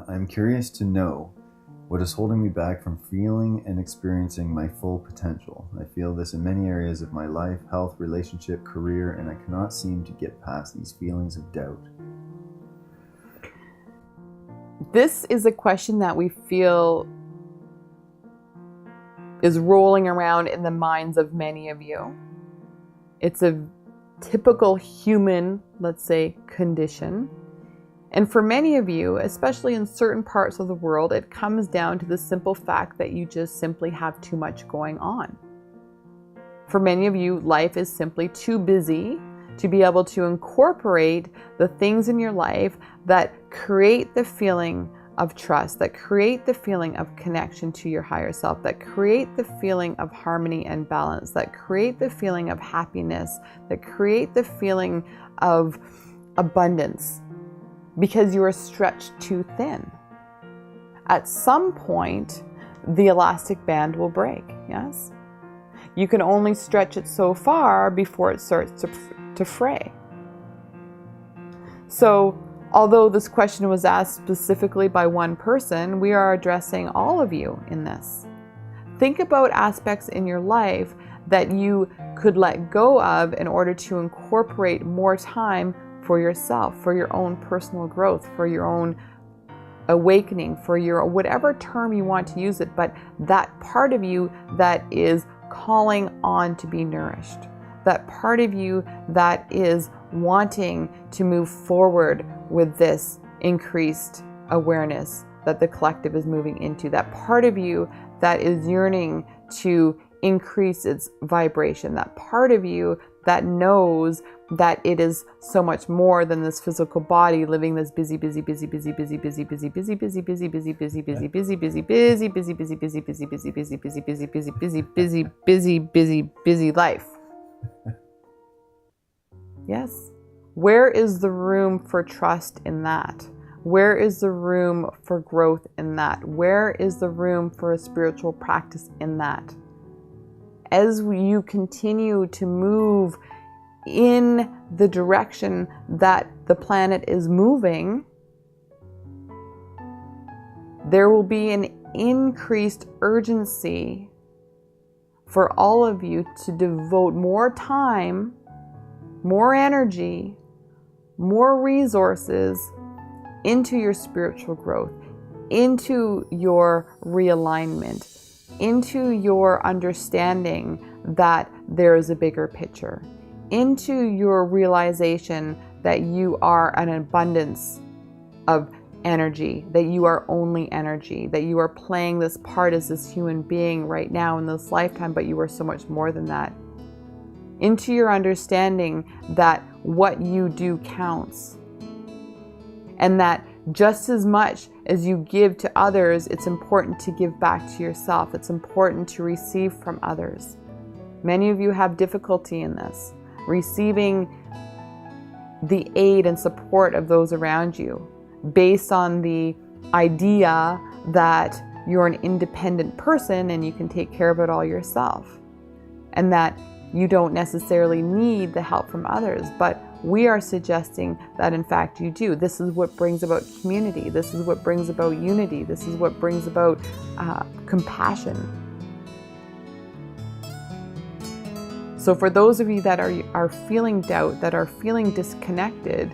I'm curious to know what is holding me back from feeling and experiencing my full potential. I feel this in many areas of my life, health, relationship, career, and I cannot seem to get past these feelings of doubt. This is a question that we feel is rolling around in the minds of many of you. It's a typical human, let's say, condition. And for many of you, especially in certain parts of the world, it comes down to the simple fact that you just simply have too much going on. For many of you, life is simply too busy to be able to incorporate the things in your life that create the feeling of trust, that create the feeling of connection to your higher self, that create the feeling of harmony and balance, that create the feeling of happiness, that create the feeling of abundance, because you are stretched too thin. At some point, the elastic band will break, yes? You can only stretch it so far before it starts to fray. So, although this question was asked specifically by one person, we are addressing all of you in this. Think about aspects in your life that you could let go of in order to incorporate more time for yourself, for your own personal growth, for your own awakening, for your whatever term you want to use it, but that part of you that is calling on to be nourished, that part of you that is wanting to move forward with this increased awareness that the collective is moving into, that part of you that is yearning to increase its vibration, that part of you that knows that it is so much more than this physical body living this busy life. Yes. Where is the room for trust in that? Where is the room for growth in that? Where is the room for a spiritual practice in that? As you continue to move in the direction that the planet is moving, there will be an increased urgency for all of you to devote more time, more energy, more resources into your spiritual growth, into your realignment, into your understanding that there is a bigger picture, into your realization that you are an abundance of energy, that you are only energy, that you are playing this part as this human being right now in this lifetime, but you are so much more than that. Into your understanding that what you do counts, and that just as much as you give to others, it's important to give back to yourself. It's important to receive from others. Many of you have difficulty in this, receiving the aid and support of those around you, based on the idea that you're an independent person and you can take care of it all yourself, and that you don't necessarily need the help from others. But we are suggesting that in fact you do. This is what brings about community. This is what brings about unity. This is what brings about compassion. So for those of you that are feeling doubt, that are feeling disconnected,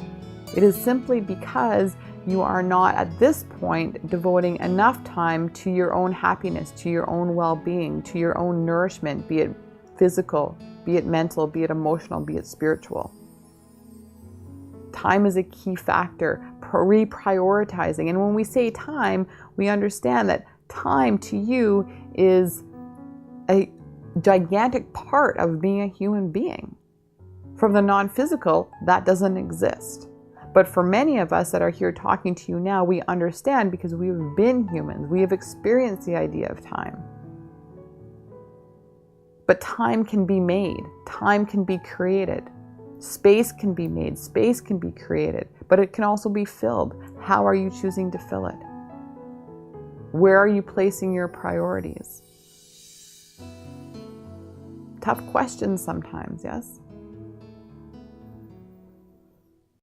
it is simply because you are not at this point devoting enough time to your own happiness, to your own well-being, to your own nourishment, be it physical, be it mental, be it emotional, be it spiritual. Time is a key factor, reprioritizing. And when we say time, we understand that time to you is a gigantic part of being a human being. From the non-physical, that doesn't exist. But for many of us that are here talking to you now, we understand because we have been humans. We have experienced the idea of time. But time can be made. Time can be created. Space can be made. Space can be created. But it can also be filled. How are you choosing to fill it? Where are you placing your priorities? Tough questions sometimes, yes?